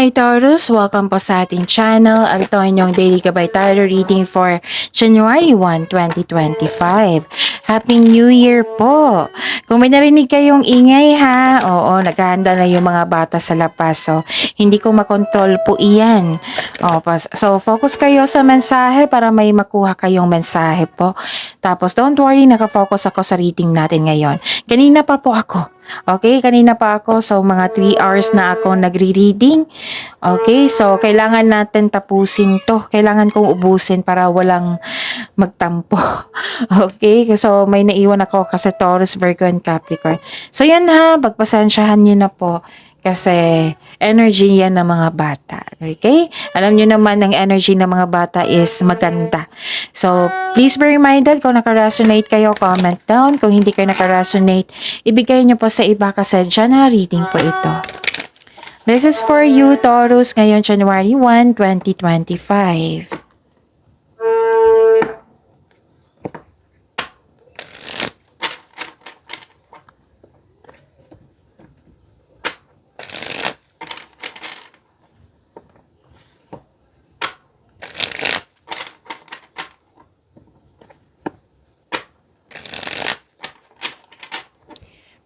Hi Taurus! Welcome po sa ating channel. Ito ang inyong daily gabay tarot reading for January 1, 2025. Happy New Year po! Kung may narinig kayong ingay ha, oo, naghahanda na yung mga bata sa labas. So, hindi ko makontrol po iyan. So, focus kayo sa mensahe para may makuha kayong mensahe po. Tapos, don't worry, nakafocus ako sa reading natin ngayon. Kanina pa po ako. Okay, kanina pa ako. So, mga 3 hours na ako nagre-reading. Okay, so kailangan natin tapusin to. Kailangan kong ubusin para walang magtampo. Okay, so may naiwan ako kasi Taurus, Virgo, and Capricorn. So yan ha, pagpasensyahan nyo na po. Kasi energy yan ng mga bata. Okay? Alam nyo naman ang energy ng mga bata is maganda. So, please be reminded kung naka-resonate kayo, comment down. Kung hindi kayo naka-resonate, ibigay nyo po sa iba kasi dyan na reading po ito. This is for you, Taurus, ngayon January 1, 2025.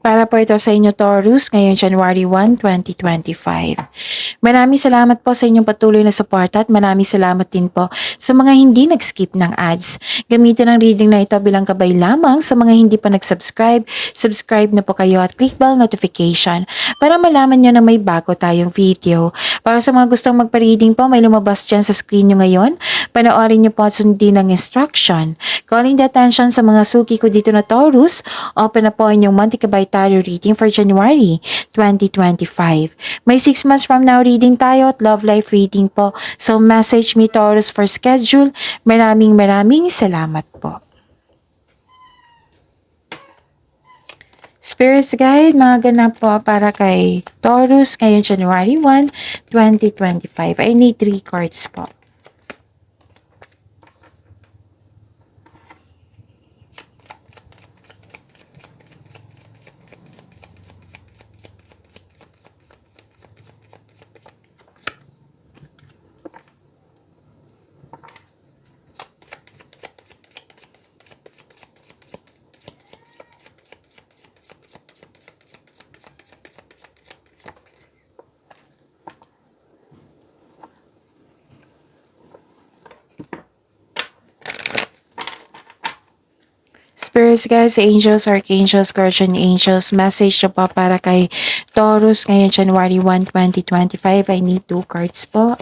Para po ito sa inyo, Taurus, ngayon January 1, 2025. Maraming salamat po sa inyong patuloy na suporta at maraming salamat din po sa mga hindi nag-skip ng ads. Gamitin ang reading na ito bilang gabay lamang sa mga hindi pa nag-subscribe. Subscribe na po kayo at click bell notification para malaman nyo na may bago tayong video. Para sa mga gustong magpa-reading po, may lumabas dyan sa screen nyo ngayon. Panoorin nyo po at sundin ang instruction. Calling the attention sa mga suki ko dito na Taurus, open na po inyong monthly gabay tarot reading for January 2025. May 6 months from now reading tayo at love life reading po. So message me Taurus for schedule. Maraming salamat po. Spirits Guide, mga ganap po para kay Taurus ngayon January 1, 2025. I need 3 cards po. Spirits guys, angels, archangels, guardian angels, message na po para kay Taurus ngayon January 1, 2025. I need 2 cards po.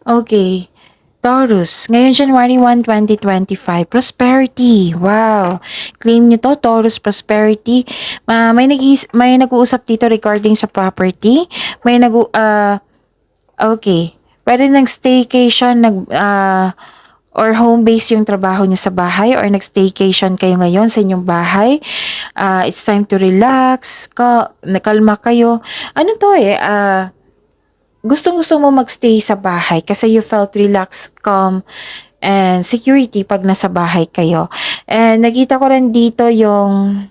Okay. Taurus, ngayon January 1, 2025, prosperity. Wow. Claim nyo to, Taurus prosperity. May nag-uusap dito regarding sa property. Okay. Pwede nag-staycation, or home base yung trabaho nyo sa bahay or nag-staycation kayo ngayon sa inyong bahay. It's time to relax, nakalma kayo. Ano to gustong-gusto mo magstay sa bahay kasi you felt relaxed, calm, and security pag nasa bahay kayo. And nakita ko rin dito yung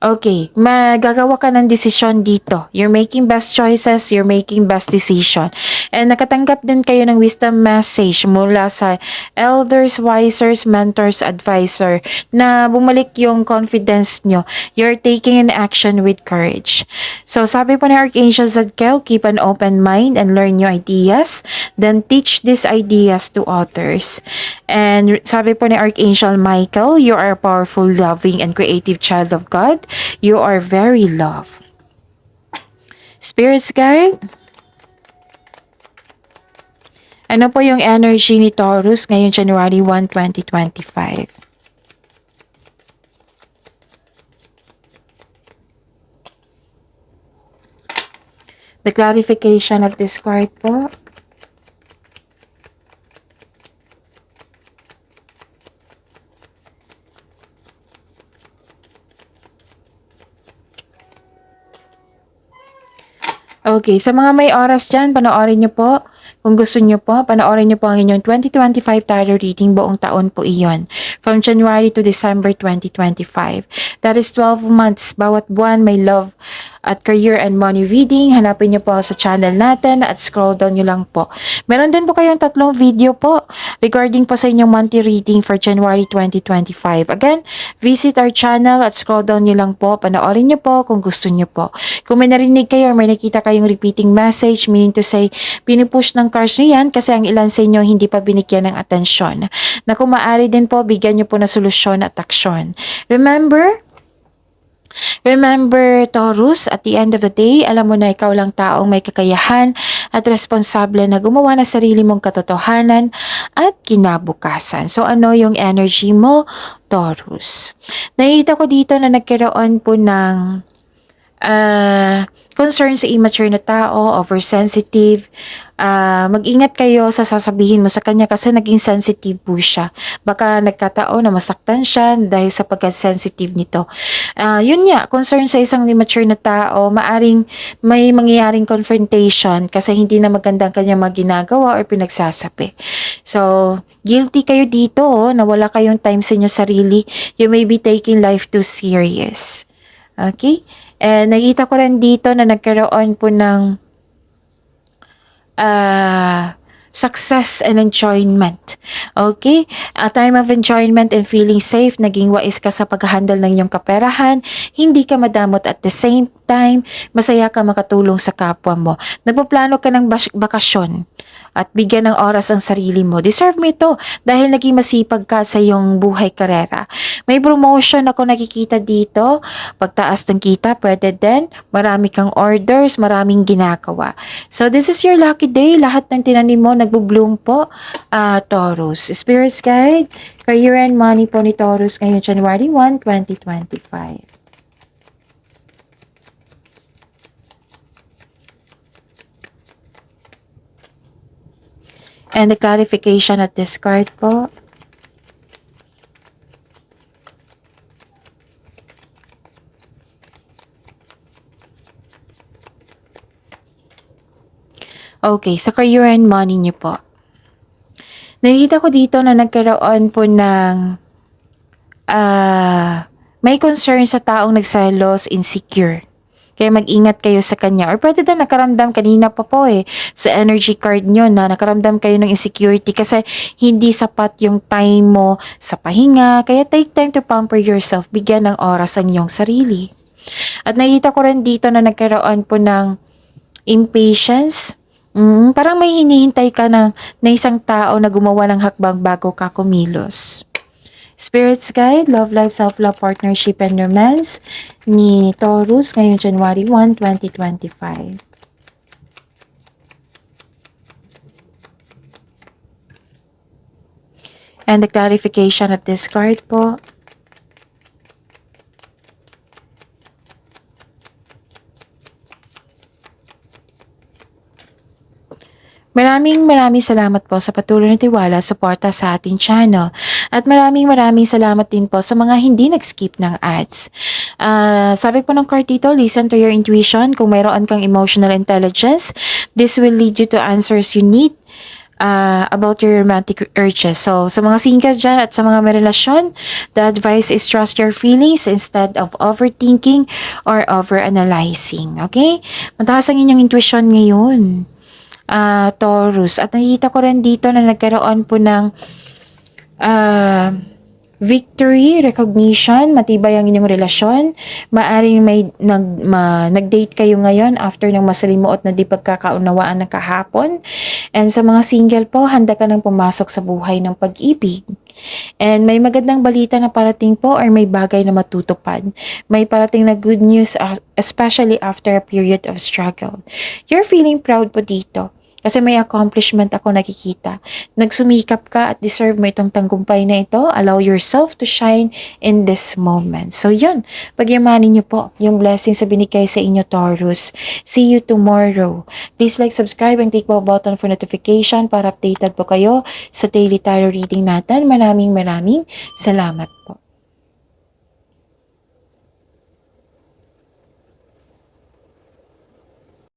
okay, magagawa ka ng desisyon dito. You're making best choices, you're making best decision. And nakatanggap din kayo ng wisdom message mula sa elders, wisers, mentors, advisor na bumalik yung confidence nyo. You're taking an action with courage. So sabi po ni Archangel Zadkiel, keep an open mind and learn new ideas. Then teach these ideas to others. And sabi po ni Archangel Michael, you are a powerful, loving, and creative child of God. You are very loved. Spirits Guide, ano po yung energy ni Taurus ngayon January 1, 2025? The clarification of this card po. Okay, sa mga may oras dyan, panoorin nyo po. Kung gusto nyo po, panoorin nyo po ang inyong 2025 tarot reading, buong taon po iyon. From January to December 2025. That is 12 months. Bawat buwan may love at career and money reading. Hanapin nyo po sa channel natin at scroll down nyo lang po. Meron din po kayong 3 video po regarding po sa inyong monthly reading for January 2025. Again, visit our channel at scroll down nyo lang po. Panoorin nyo po kung gusto nyo po. Kung may narinig kayo or may nakita kayong repeating message, meaning to say, pinupush ng cards nyo yan kasi ang ilan sa inyo hindi pa binigyan ng atensyon. Na kung maaari din po, bigyan nyo po na solusyon at aksyon. Remember, Taurus, at the end of the day, alam mo na ikaw lang taong may kakayahan at responsable na gumawa ng sarili mong katotohanan at kinabukasan. So, ano yung energy mo, Taurus? Nakita ko dito na nagkaroon po ng concern sa immature na tao, oversensitive. Mag-ingat kayo sa sasabihin mo sa kanya kasi naging sensitive po siya. Baka nagkataon na masaktan siya dahil sa pagka-sensitive nito. Yun nga, concern sa isang immature na tao, maaring may mangyayaring confrontation kasi hindi na magandang kanya ginagawa or pinagsasabi. So, guilty kayo dito na wala kayong time sa inyo sarili. You may be taking life too serious. Okay? And nakita ko rin dito na nagkaroon po ng success and enjoyment. Okay? A time of enjoyment and feeling safe, naging wais ka sa pag-handle ng iyong kaperahan, hindi ka madamot at the same time, masaya ka makatulong sa kapwa mo. Nagpaplano ka ng bakasyon at bigyan ng oras ang sarili mo. Deserve mo ito dahil naging masipag ka sa iyong buhay karera. May promotion ako nakikita dito. Pagtaas ng kita, pwede din. Marami kang orders, maraming ginagawa. So this is your lucky day. Lahat ng tinanim mo, nagbo-bloom po. Taurus. Spirit's Guide, career and money po ni Taurus ngayong January 1, 2025. And the clarification at this card po. Okay, sa career and money niyo po. Nakikita ko dito na nagkaroon po ng may concern sa taong nagselos, insecure. Kaya mag-ingat kayo sa kanya. Or pwede na nakaramdam kanina pa po sa energy card nyo na nakaramdam kayo ng insecurity kasi hindi sapat yung time mo sa pahinga. Kaya take time to pamper yourself. Bigyan ng oras ang iyong sarili. At nakita ko rin dito na nagkaroon po ng impatience. Parang may hinihintay ka na isang tao na gumawa ng hakbang bago ka kumilos. Spirit's Guide, Love Life, Self-Love, Partnership, and Romance ni Taurus ngayong January 1, 2025. And the clarification of this card po. Maraming salamat po sa patuloy na tiwala, suporta sa ating channel. At maraming salamat din po sa mga hindi nag-skip ng ads. Sabi po ng card dito, listen to your intuition. Kung mayroon kang emotional intelligence, this will lead you to answers you need about your romantic urges. So, sa mga single dyan at sa mga may relasyon, the advice is trust your feelings instead of overthinking or overanalyzing. Okay? Mataas ang inyong intuition ngayon. Taurus. At nakikita ko rin dito na nagkaroon po ng victory, recognition, matibay ang inyong relasyon. Maaring may nag-date kayo ngayon after ng masalimuot na di pagkakaunawaan ng kahapon. And sa mga single po, handa ka nang pumasok sa buhay ng pag-ibig. And may magandang balita na parating po or may bagay na matutupad. May parating na good news, especially after a period of struggle. You're feeling proud po dito. Kasi may accomplishment ako nakikita. Nagsumikap ka at deserve mo itong tanggumpay na ito. Allow yourself to shine in this moment. So yun, pagyamanin niyo po yung blessings sa binigay sa inyo, Taurus. See you tomorrow. Please like, subscribe, and click the button for notification para updated po kayo sa daily tarot reading natin. Maraming salamat po.